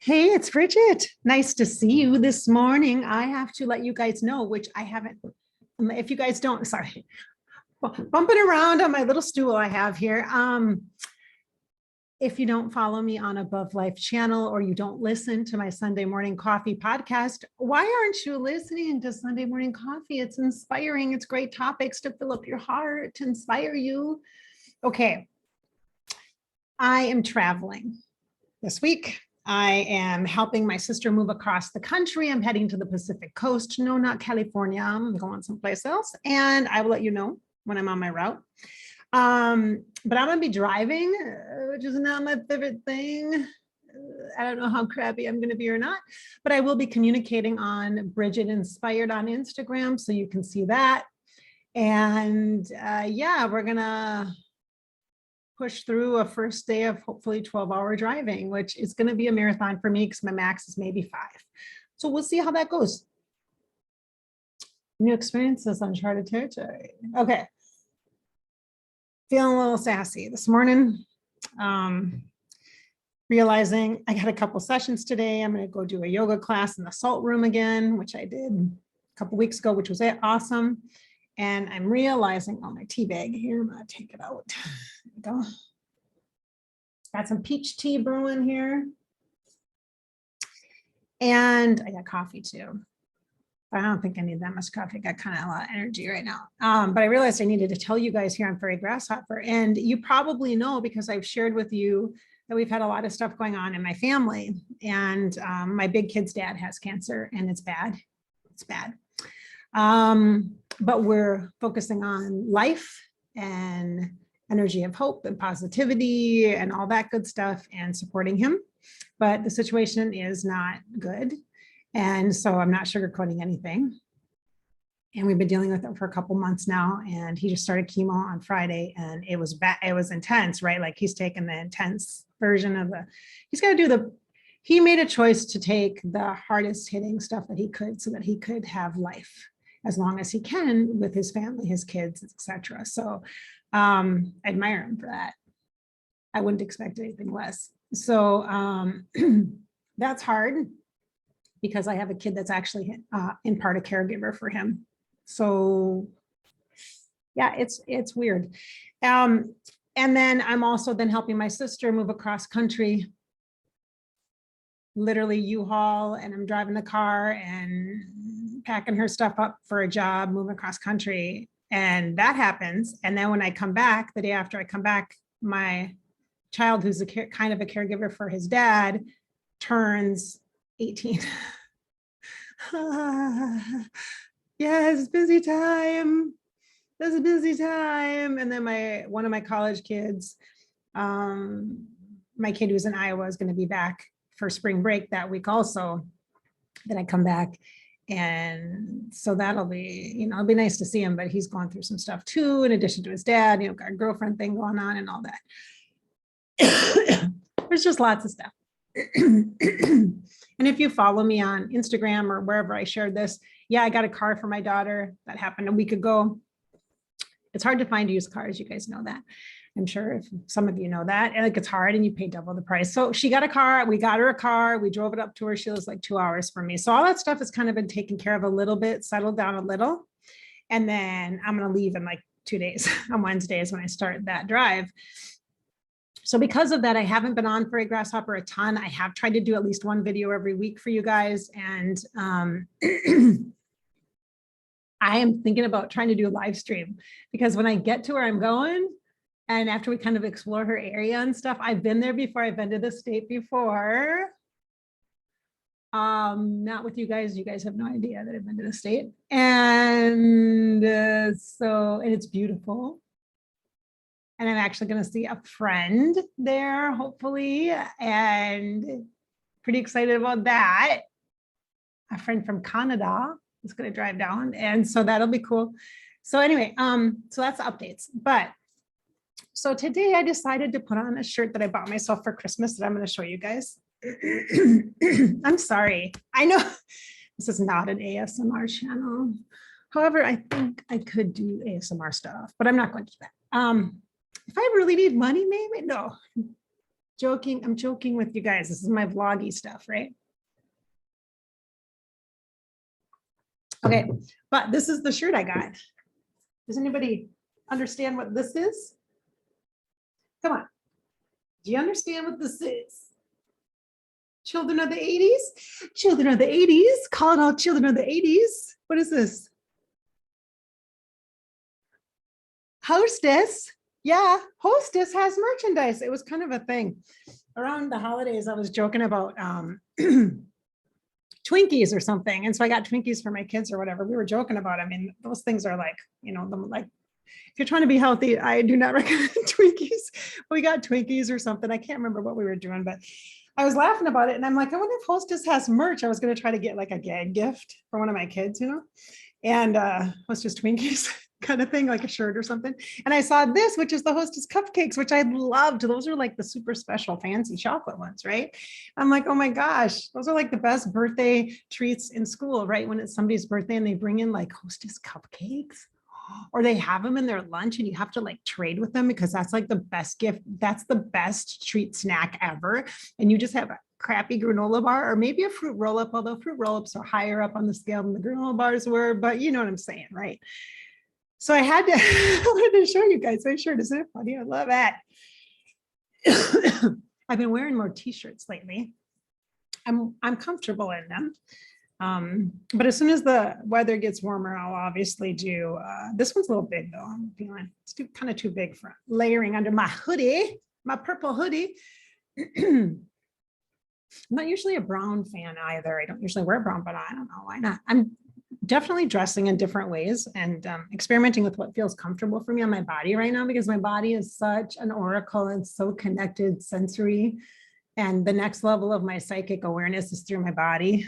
Hey, it's Bridget. Nice to see you this morning. I have to let you guys know, which I haven't, if you guys don't, sorry, bumping around on my little stool I have here. If you don't follow me on Above Life channel or you don't listen to my Sunday morning coffee podcast, why aren't you listening to Sunday morning coffee? It's inspiring. It's great topics to fill up your heart, to inspire you. Okay. I am traveling this week. I am helping my sister move across the country. I'm heading to the Pacific Coast. No, not California. I'm going someplace else. And I will let you know when I'm on my route. But I'm going to be driving, which is not my favorite thing. I don't know how crappy I'm going to be or not, but I will be communicating on Bridget Inspired on Instagram, so you can see that. And yeah, we're going to push through a first day of hopefully 12-hour driving, which is going to be a marathon for me because my max is maybe 5. So we'll see how that goes. New experiences, uncharted territory. Okay. Feeling a little sassy this morning. Realizing I got a couple sessions today. I'm going to go do a yoga class in the salt room again, which I did a couple weeks ago, which was awesome. And I'm realizing, oh, my tea bag here, I'm going to take it out. There we go. Got some peach tea brewing here. And I got coffee too. I don't think I need that much coffee. I got kind of a lot of energy right now. But I realized I needed to tell you guys here on Fairy Grasshopper. And you probably know because I've shared with you that we've had a lot of stuff going on in my family. And my big kid's dad has cancer and it's bad. It's bad. But we're focusing on life and energy of hope and positivity and all that good stuff and supporting him. But the situation is not good. And so I'm not sugarcoating anything. And we've been dealing with it for a couple months now. And he just started chemo on Friday and it was bad. It was intense, right? Like he's taken the intense version of he's got to do he made a choice to take the hardest hitting stuff that he could so that he could have life as long as he can with his family, his kids, etc. So I admire him for that. I wouldn't expect anything less. So that's hard because I have a kid that's actually in part a caregiver for him. So yeah, it's weird. And then I'm also then helping my sister move across country, literally U-Haul, and I'm driving the car and packing her stuff up for a job, moving across country. And that happens. And then when I come back, the day after I come back, my child, who's kind of a caregiver for his dad, turns 18. Yes, busy time. That's a busy time. And then one of my college kids, my kid who's in Iowa is going to be back for spring break that week also. Then I come back. And so that'll be, it'll be nice to see him, but he's going through some stuff too, in addition to his dad, got a girlfriend thing going on and all that. There's just lots of stuff. And if you follow me on Instagram or wherever I shared this, yeah, I got a car for my daughter. That happened a week ago. It's hard to find used cars. You guys know that. I'm sure if some of you know that, and it's hard and you pay double the price. So she got a car. We got her a car. We drove it up to her. She lives like 2 hours from me. So all that stuff has kind of been taken care of a little bit, settled down a little. And then I'm going to leave in like 2 days. On Wednesdays when I start that drive. So because of that, I haven't been on Fairy Grasshopper a ton. I have tried to do at least one video every week for you guys. And I am thinking about trying to do a live stream because when I get to where I'm going, and after we kind of explore her area and stuff, I've been there before. I've been to the state before. Not with you guys. You guys have no idea that I've been to the state. And and it's beautiful. And I'm actually going to see a friend there, hopefully, and pretty excited about that. A friend from Canada is going to drive down, and so that'll be cool. So anyway, so that's the updates. But so today I decided to put on a shirt that I bought myself for Christmas that I'm going to show you guys. I'm sorry. I know this is not an ASMR channel. However, I think I could do ASMR stuff, but I'm not going to do that. If I really need money, maybe, no. Joking. I'm joking with you guys. This is my vloggy stuff, right? Okay, but this is the shirt I got. Does anybody understand what this is? Come on. Do you understand what this is? Children of the 80s? Children of the 80s. Call it all children of the 80s. What is this? Hostess. Yeah, Hostess has merchandise. It was kind of a thing. Around the holidays, I was joking about Twinkies or something. And so I got Twinkies for my kids or whatever. We were joking about, I mean, those things are like, you know, like, if you're trying to be healthy, I do not recommend Twinkies. We got Twinkies or something. I can't remember what we were doing, but I was laughing about it. And I'm like, I wonder if Hostess has merch. I was going to try to get like a gag gift for one of my kids, you know, and Hostess Twinkies kind of thing, like a shirt or something. And I saw this, which is the Hostess cupcakes, which I loved. Those are like the super special fancy chocolate ones, right? I'm like, oh my gosh, those are like the best birthday treats in school, right? When it's somebody's birthday and they bring in like Hostess cupcakes, or they have them in their lunch and you have to like trade with them because that's like the best gift. That's the best treat snack ever. And you just have a crappy granola bar or maybe a fruit roll-up, although fruit roll-ups are higher up on the scale than the granola bars were, but you know what I'm saying, right? So I had to, I wanted to show you guys my shirt. Isn't it funny? I love it. I've been wearing more t-shirts lately. I'm comfortable in them. But as soon as the weather gets warmer, I'll obviously do, this one's a little big though. I'm feeling it's kind of too big for layering under my hoodie, my purple hoodie. I'm not usually a brown fan either. I don't usually wear brown, but I don't know why not. I'm definitely dressing in different ways and experimenting with what feels comfortable for me on my body right now, because my body is such an oracle and so connected, sensory. And the next level of my psychic awareness is through my body.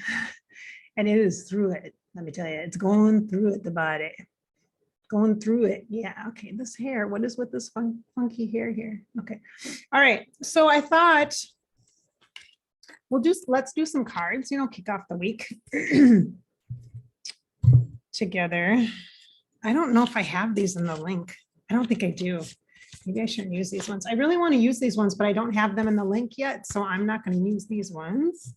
And it is through it. Let me tell you, it's going through it, the body. Going through it. Yeah. Okay. This hair, what is with this funky hair here? Okay. All right. So I thought let's do some cards, you know, kick off the week together. I don't know if I have these in the link. I don't think I do. Maybe I shouldn't use these ones. I really want to use these ones, but I don't have them in the link yet. So I'm not going to use these ones.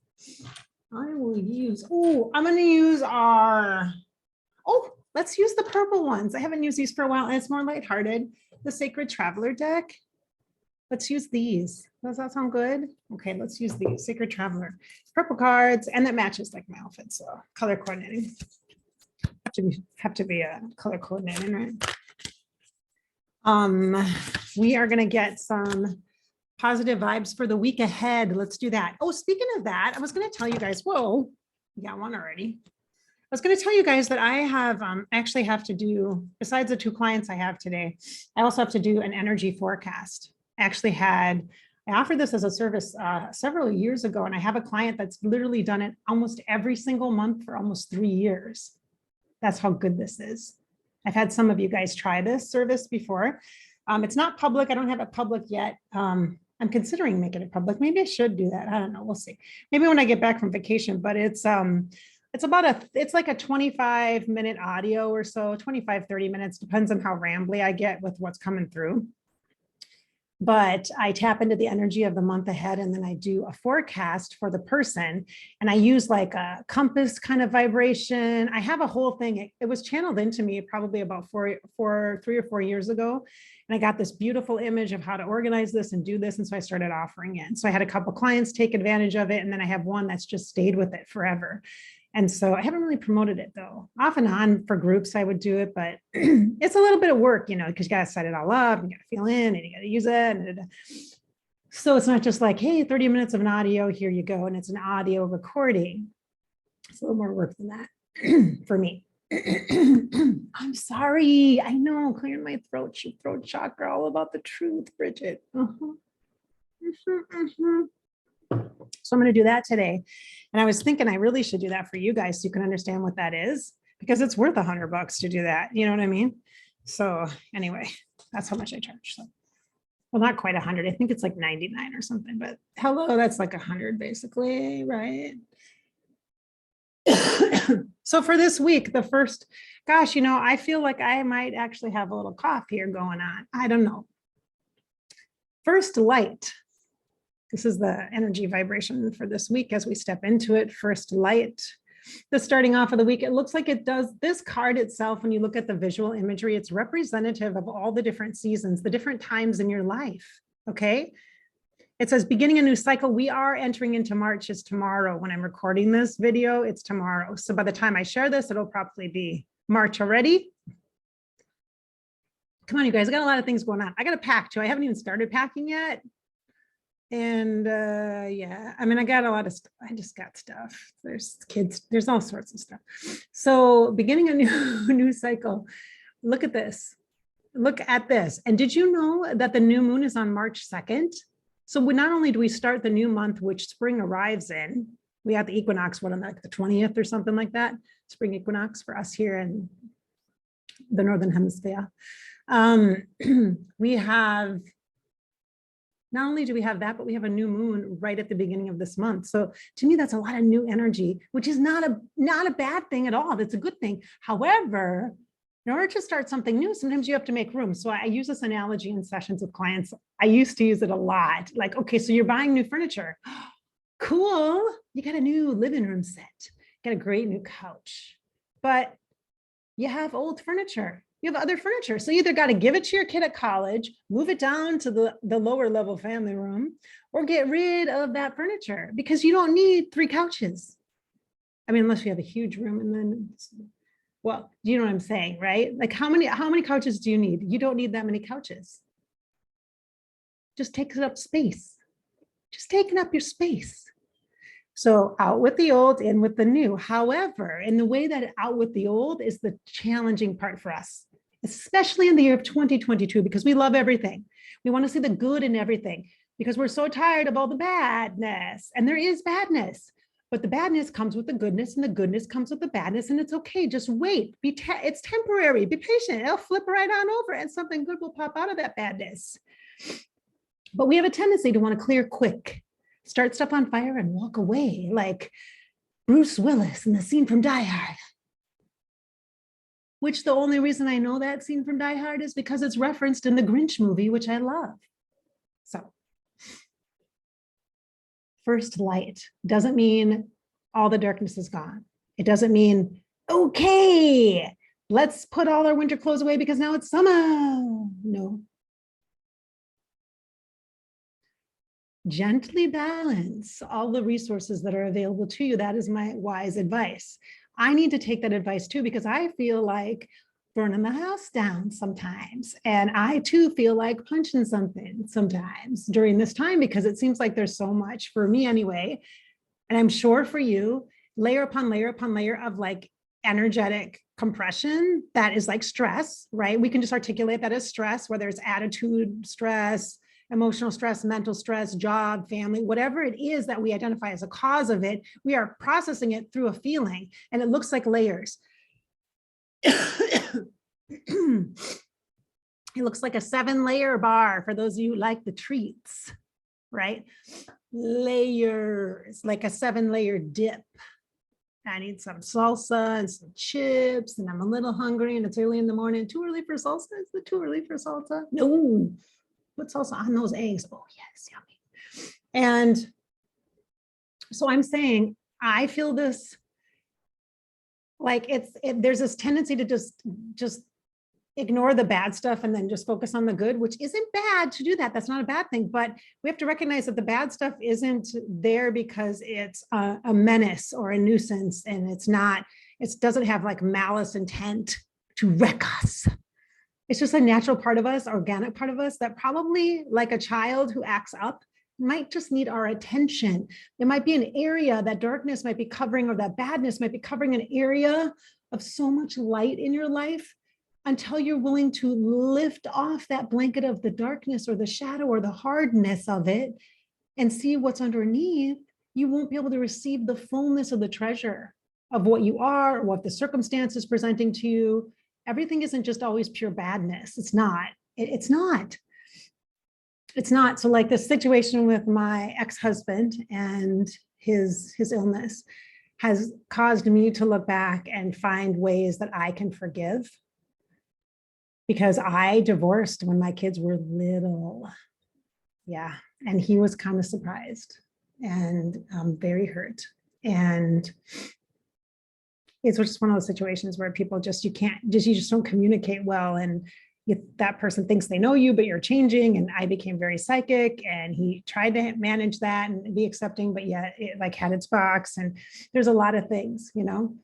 I will use, I'm going to use let's use the purple ones. I haven't used these for a while and it's more lighthearted. The Sacred Traveler deck. Let's use these. Does that sound good? Okay, let's use these. Sacred Traveler. Purple cards, and that matches like my outfit, so color coordinating. Have to be color coordinating, right? We are going to get some positive vibes for the week ahead. Let's do that. Oh, speaking of that, I was going to tell you guys, whoa, we got one already. I was going to tell you guys that I have actually have to do, besides the 2 clients I have today, I also have to do an energy forecast. I offered this as a service several years ago, and I have a client that's literally done it almost every single month for almost 3 years. That's how good this is. I've had some of you guys try this service before. It's not public. I don't have it public yet. I'm considering making it public. Maybe I should do that. I don't know. We'll see. Maybe when I get back from vacation, but it's like a 25-minute audio or so, 25, 30 minutes, depends on how rambly I get with what's coming through. But I tap into the energy of the month ahead, and then I do a forecast for the person. And I use like a compass kind of vibration. I have a whole thing. It was channeled into me probably about 3 or 4 years ago. And I got this beautiful image of how to organize this and do this. And so I started offering it. So I had a couple clients take advantage of it. And then I have one that's just stayed with it forever. And so I haven't really promoted it though. Off and on for groups, I would do it, but it's a little bit of work, you know, because you got to set it all up, you got to feel in, and you got to use it. So it's not just like, hey, 30 minutes of an audio, here you go. And it's an audio recording. It's a little more work than that for me. I'm sorry. I know, clearing my throat chakra, all about the truth, Bridget. So I'm going to do that today. And I was thinking I really should do that for you guys so you can understand what that is, because it's worth $100 to do that. You know what I mean? So anyway, that's how much I charge. So, well, not quite 100. I think it's like 99 or something, but hello, that's like 100 basically, right? So for this week, the first, gosh, you know, I feel like I might actually have a little cough here going on. I don't know. First light. This is the energy vibration for this week as we step into it. First light. The starting off of the week, it looks like it does. This card itself, when you look at the visual imagery, it's representative of all the different seasons, the different times in your life. Okay. It says beginning a new cycle. We are entering into March. Is tomorrow. When I'm recording this video, it's tomorrow. So by the time I share this, it'll probably be March already. Come on, you guys, I got a lot of things going on. I got to pack too. I haven't even started packing yet. And yeah, I mean, I got a lot of stuff. I just got stuff. There's kids, there's all sorts of stuff. So beginning a new cycle. Look at this. Look at this. And did you know that the new moon is on March 2nd? So not only do we start the new month, which spring arrives in, we have the equinox, what, on like the 20th or something like that, spring equinox for us here in the Northern Hemisphere. We have, not only do we have that, but we have a new moon right at the beginning of this month. So to me, that's a lot of new energy, which is not a bad thing at all. That's a good thing. However, in order to start something new, sometimes you have to make room. So I use this analogy in sessions with clients. I used to use it a lot. Like, okay, so you're buying new furniture. Cool. You got a new living room set. Got a great new couch. But you have old furniture. You have other furniture. So you either got to give it to your kid at college, move it down to the lower level family room, or get rid of that furniture because you don't need 3 couches. I mean, unless you have a huge room and then, well, you know what I'm saying, right? Like how many couches do you need? You don't need that many couches. Just takes up space. Just taking up your space. So out with the old, in with the new. However, in the way that out with the old is the challenging part for us, especially in the year of 2022, because we love everything. We want to see the good in everything because we're so tired of all the badness. And there is badness, but the badness comes with the goodness and the goodness comes with the badness. And it's okay. Just wait. It's temporary. Be patient. It'll flip right on over and something good will pop out of that badness. But we have a tendency to want to clear quick. Start stuff on fire and walk away like Bruce Willis in the scene from Die Hard. Which the only reason I know that scene from Die Hard is because it's referenced in the Grinch movie, which I love. So first light doesn't mean all the darkness is gone. It doesn't mean, okay, let's put all our winter clothes away because now it's summer. No. Gently balance all the resources that are available to you. That is my wise advice. I need to take that advice too, because I feel like burning the house down sometimes. And I too feel like punching something sometimes during this time, because it seems like there's so much for me anyway. And I'm sure for you, layer upon layer upon layer of like energetic compression that is like stress, right? We can just articulate that as stress, whether it's attitude stress, emotional stress, mental stress, job, family, whatever it is that we identify as a cause of it, we are processing it through a feeling, and it looks like layers. It looks like a 7-layer bar for those of you who like the treats, right? Layers, like a 7-layer dip. I need some salsa and some chips, and I'm a little hungry, and it's early in the morning. Too early for salsa? Is it too early for salsa? No. Put salsa on those eggs. Oh, yes, yummy. And so I'm saying, I feel this, like there's this tendency to just ignore the bad stuff and then just focus on the good, which isn't bad to do that. That's not a bad thing, but we have to recognize that the bad stuff isn't there because it's a menace or a nuisance, and it doesn't have like malice intent to wreck us. It's just a natural part of us, organic part of us that probably, like a child who acts up, might just need our attention. There might be an area that darkness might be covering, or that badness might be covering, an area of so much light in your life, until you're willing to lift off that blanket of the darkness or the shadow or the hardness of it and see what's underneath. You won't be able to receive the fullness of the treasure of what you are, or what the circumstance is presenting to you. Everything isn't just always pure badness. It's not. It's not. It's not. So like this situation with my ex-husband and his illness has caused me to look back and find ways that I can forgive, because I divorced when my kids were little. Yeah. And he was kind of surprised and very hurt. And it's just one of those situations where people just, you just don't communicate well. And that person thinks they know you, but you're changing. And I became very psychic, and he tried to manage that and be accepting, but yet it like had its box. And there's a lot of things, you know.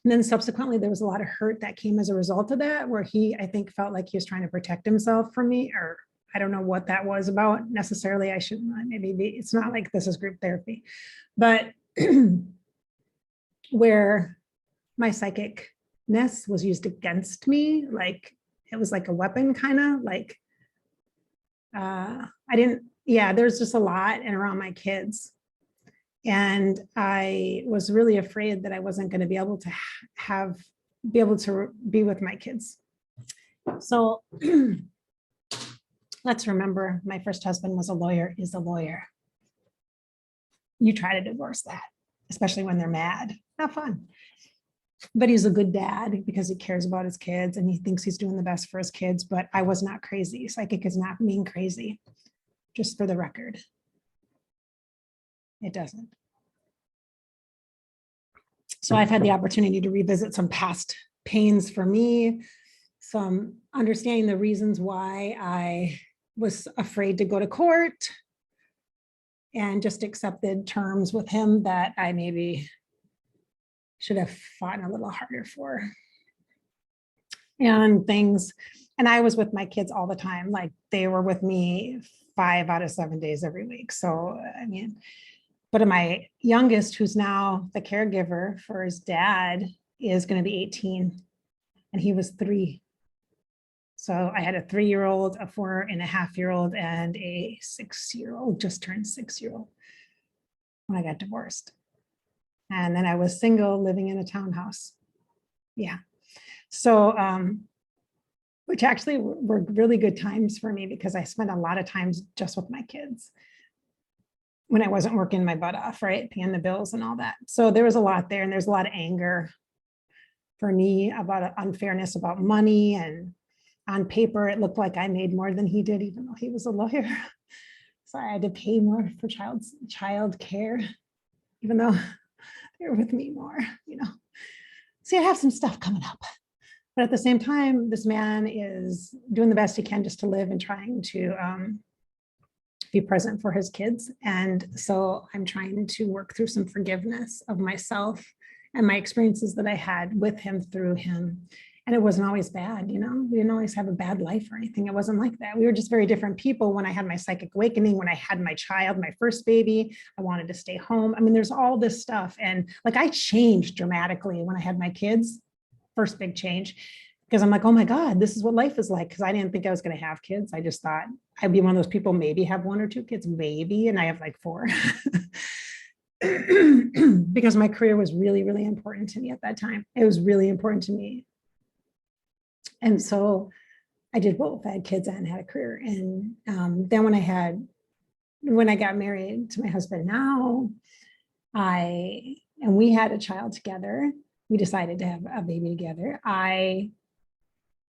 And then subsequently, there was a lot of hurt that came as a result of that, where he, I think, felt like he was trying to protect himself from me, or I don't know what that was about necessarily. I shouldn't, maybe it's not like this is group therapy, but where my psychicness was used against me, like it was like a weapon, kind of like, there's just a lot and around my kids. And I was really afraid that I wasn't going to be able to be with my kids. So let's remember, my first husband is a lawyer. You try to divorce that, especially when they're mad. Not fun. But he's a good dad because he cares about his kids and he thinks he's doing the best for his kids. But I was not crazy. Psychic is not mean crazy, just for the record. It doesn't. So I've had the opportunity to revisit some past pains for me, some understanding the reasons why I was afraid to go to court, and just accepted terms with him that I maybe should have fought a little harder for. And things, and I was with my kids all the time. Like they were with me 5 out of 7 days every week. So, I mean, but my youngest, who's now the caregiver for his dad, is going to be 18 and he was 3. So I had a 3-year-old, a 4.5-year-old, and a 6-year-old, just turned 6-year-old when I got divorced. And then I was single, living in a townhouse. Yeah. So, which actually were really good times for me because I spent a lot of times just with my kids when I wasn't working my butt off, right? Paying the bills and all that. So there was a lot there, and there's a lot of anger for me about unfairness about money. And on paper, it looked like I made more than he did, even though he was a lawyer. So I had to pay more for child care, even though they're with me more, you know. See, I have some stuff coming up. But at the same time, this man is doing the best he can just to live and trying to be present for his kids. And so I'm trying to work through some forgiveness of myself and my experiences that I had with him through him. And it wasn't always bad, you know, we didn't always have a bad life or anything. It wasn't like that. We were just very different people. When I had my psychic awakening, when I had my child, my first baby, I wanted to stay home. I mean, there's all this stuff. And like, I changed dramatically when I had my kids, first big change, because I'm like, oh my God, this is what life is like. Because I didn't think I was going to have kids. I just thought I'd be one of those people, maybe have 1 or 2 kids, maybe. And I have like 4. Because my career was really, really important to me at that time. It was really important to me. And so I did both. I had kids and had a career. And then when I got married to my husband now, we had a child together. We decided to have a baby together.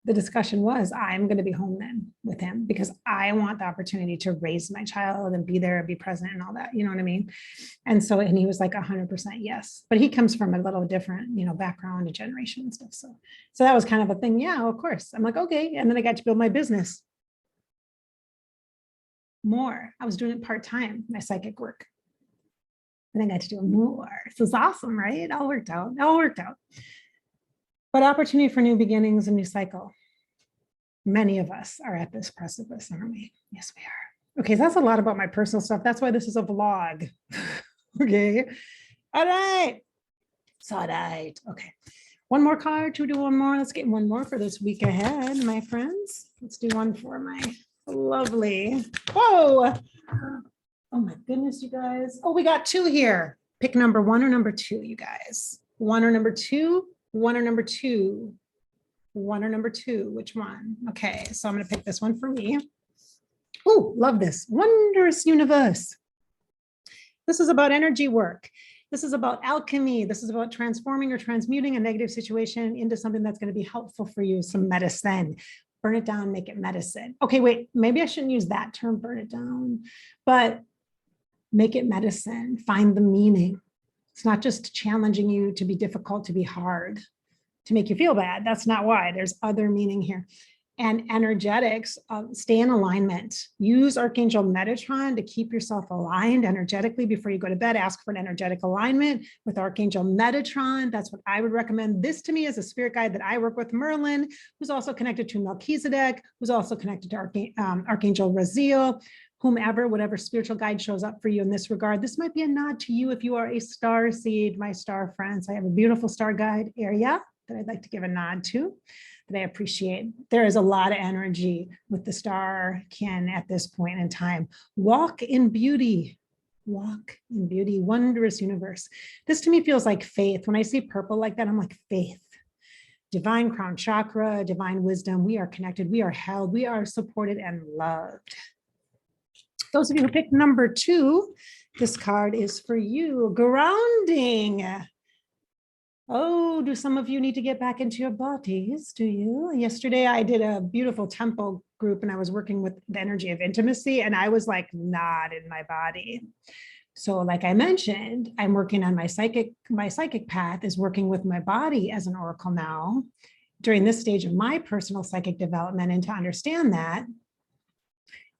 The discussion was, I'm going to be home then with him because I want the opportunity to raise my child and be there and be present and all that, you know what I mean? And so, and he was like 100% yes, but he comes from a little different, you know, background and generation and stuff. So that was kind of a thing. Yeah, of course. I'm like, okay. And then I got to build my business more. I was doing it part-time, my psychic work. And I got to do more. So it's awesome, right? It all worked out. But opportunity for new beginnings, a new cycle. Many of us are at this precipice, aren't we? Yes, we are. Okay, so that's a lot about my personal stuff. That's why this is a vlog. Okay. All right. Okay. One more card. Should we do one more? Let's get one more for this week ahead, my friends. Let's do one for my lovely. Whoa. Oh my goodness, you guys. Oh, we got 2 here. Pick number 1 or number 2, you guys. 1 or number 2. 1 or number 2. 1 or number 2. Which one? Okay, so I'm going to pick this one for me. Oh, love this. Wondrous universe. This is about energy work. This is about alchemy. This is about transforming or transmuting a negative situation into something that's going to be helpful for you, some medicine. burn it down, make it medicine. Okay, wait, maybe I shouldn't use that term, burn it down, but make it medicine, find the meaning. It's not just challenging you to be difficult, to be hard, to make you feel bad. That's not why. There's other meaning here. And energetics, stay in alignment. Use Archangel Metatron to keep yourself aligned energetically before you go to bed. Ask for an energetic alignment with Archangel Metatron. That's what I would recommend. This to me is a spirit guide that I work with, Merlin, who's also connected to Melchizedek, who's also connected to Archangel Raziel, whomever, whatever spiritual guide shows up for you in this regard. This might be a nod to you if you are a star seed, my star friends. I have a beautiful star guide area that I'd like to give a nod to, that I appreciate. There is a lot of energy with the star kin at this point in time. Walk in beauty. Walk in beauty, wondrous universe. This to me feels like faith. When I see purple like that, I'm like faith. Divine crown chakra, divine wisdom. We are connected, we are held, we are supported and loved. Those of you who picked number 2, this card is for you. Grounding. Oh, do some of you need to get back into your bodies? Do you? Yesterday, I did a beautiful temple group and I was working with the energy of intimacy and I was like not in my body. So like I mentioned, I'm working on my psychic path is working with my body as an oracle now during this stage of my personal psychic development. And to understand that,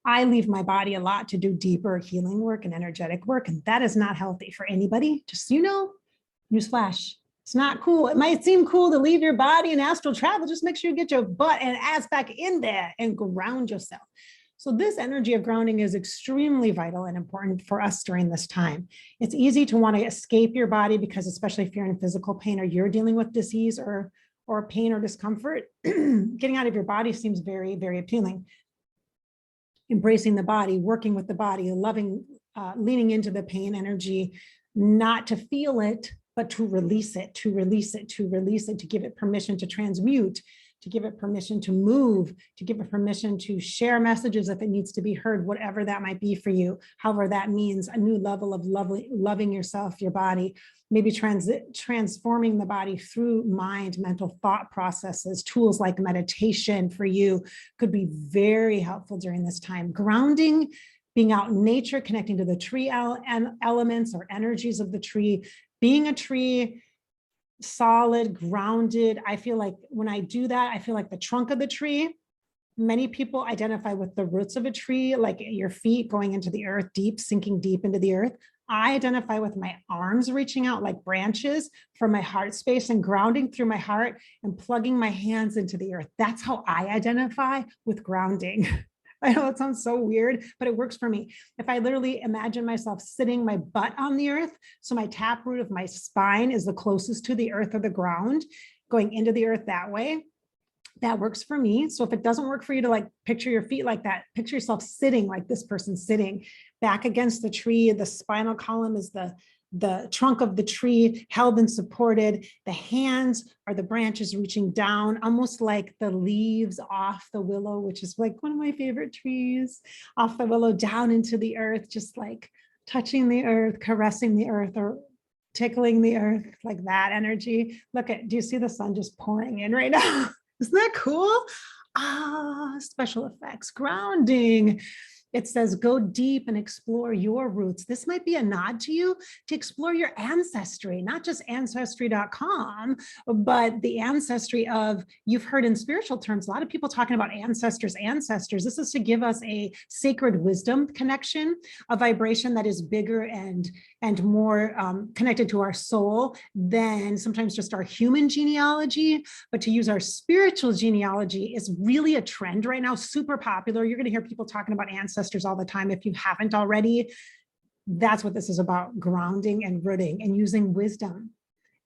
I leave my body a lot to do deeper healing work and energetic work. And that is not healthy for anybody. Just so you know, newsflash. It's not cool. It might seem cool to leave your body and astral travel. Just make sure you get your butt and ass back in there and ground yourself. So this energy of grounding is extremely vital and important for us during this time. It's easy to want to escape your body because especially if you're in physical pain or you're dealing with disease or pain or discomfort, getting out of your body seems very, very appealing. Embracing the body, working with the body, loving, leaning into the pain energy, not to feel it, but to release it, to release it, to release it, to give it permission to transmute, to give it permission to move, to give it permission to share messages if it needs to be heard, whatever that might be for you. However, that means a new level of loving yourself, your body, maybe transforming the body through mind, mental thought processes. Tools like meditation for you could be very helpful during this time. Grounding, being out in nature, connecting to the tree elements or energies of the tree, being a tree, solid, grounded. I feel like when I do that, I feel like the trunk of the tree. Many people identify with the roots of a tree, like your feet going into the earth, deep, sinking deep into the earth. I identify with my arms reaching out like branches from my heart space and grounding through my heart and plugging my hands into the earth. That's how I identify with grounding. I know it sounds so weird, but it works for me. If I literally imagine myself sitting my butt on the earth, so my taproot of my spine is the closest to the earth or the ground, going into the earth that way, that works for me. So if it doesn't work for you to like picture your feet like that, picture yourself sitting like this person sitting back against the tree. The spinal column is the trunk of the tree, held and supported. The hands are the branches reaching down, almost like the leaves off the willow, which is like one of my favorite trees, off the willow down into the earth, just like touching the earth, caressing the earth, or tickling the earth, like that energy. Look at, do you see the sun just pouring in right now? Isn't that cool? Special effects, grounding. It says, go deep and explore your roots. This might be a nod to you to explore your ancestry, not just ancestry.com, but the ancestry of, you've heard in spiritual terms, a lot of people talking about ancestors. This is to give us a sacred wisdom connection, a vibration that is bigger and more connected to our soul than sometimes just our human genealogy, but to use our spiritual genealogy is really a trend right now, super popular. You're going to hear people talking about ancestors all the time. If you haven't already, that's what this is about, grounding and rooting and using wisdom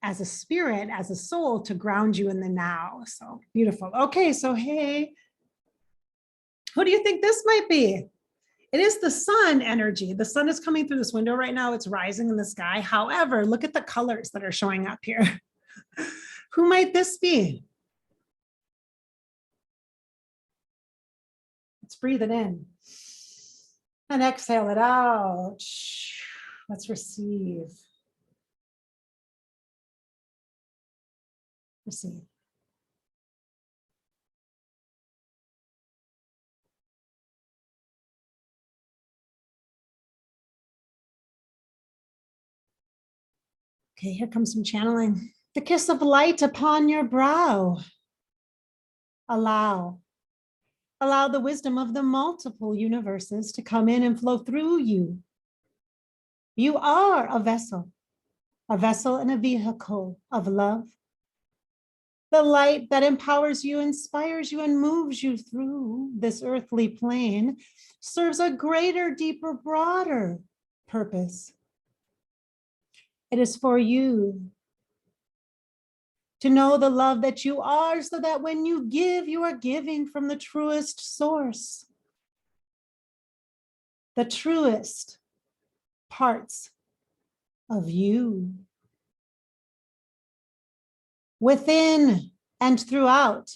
as a spirit, as a soul to ground you in the now. So beautiful. Okay, so hey, who do you think this might be? It is the sun energy. The sun is coming through this window right now. It's rising in the sky. However, look at the colors that are showing up here. Who might this be? Let's breathe it in. And exhale it out. Let's receive. Receive. Okay, here comes some channeling. The kiss of light upon your brow. Allow the wisdom of the multiple universes to come in and flow through you. You are a vessel and a vehicle of love. The light that empowers you, inspires you, and moves you through this earthly plane serves a greater, deeper, broader purpose. It is for you to know the love that you are, so that when you give, you are giving from the truest source, the truest parts of you, within and throughout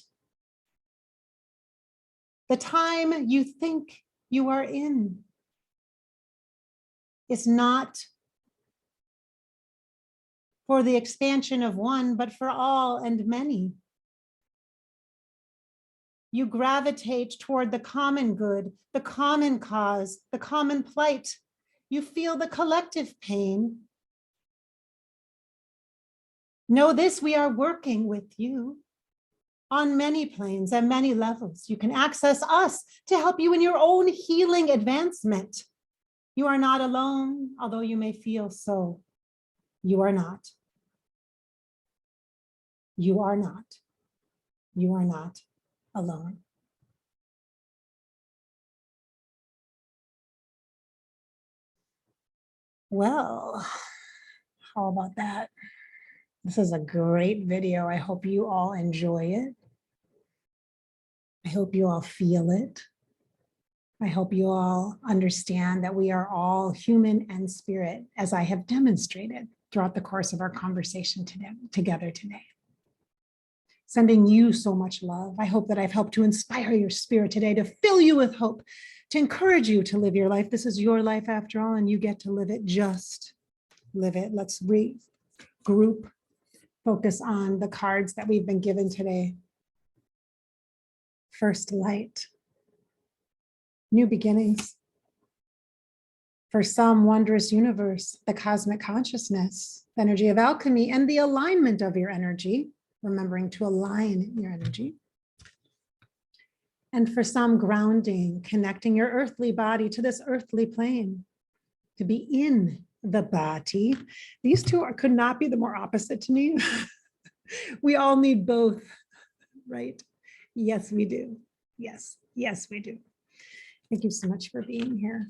the time you think you are in. Is not for the expansion of one, but for all and many. You gravitate toward the common good, the common cause, the common plight. You feel the collective pain. Know this, we are working with you on many planes and many levels. You can access us to help you in your own healing advancement. You are not alone, although you may feel so. You are not. You are not. You are not alone. Well, how about that? This is a great video. I hope you all enjoy it. I hope you all feel it. I hope you all understand that we are all human and spirit, as I have demonstrated throughout the course of our conversation together today. Sending you so much love. I hope that I've helped to inspire your spirit today, to fill you with hope, to encourage you to live your life. This is your life after all, and you get to live it. Just live it. Let's regroup, focus on the cards that we've been given today. First light, new beginnings. For some, wondrous universe, the cosmic consciousness, the energy of alchemy, and the alignment of your energy. Remembering to align your energy. And for some, grounding, connecting your earthly body to this earthly plane, to be in the body. These two could not be the more opposite to me. We all need both, right? Yes, we do. Yes, we do. Thank you so much for being here.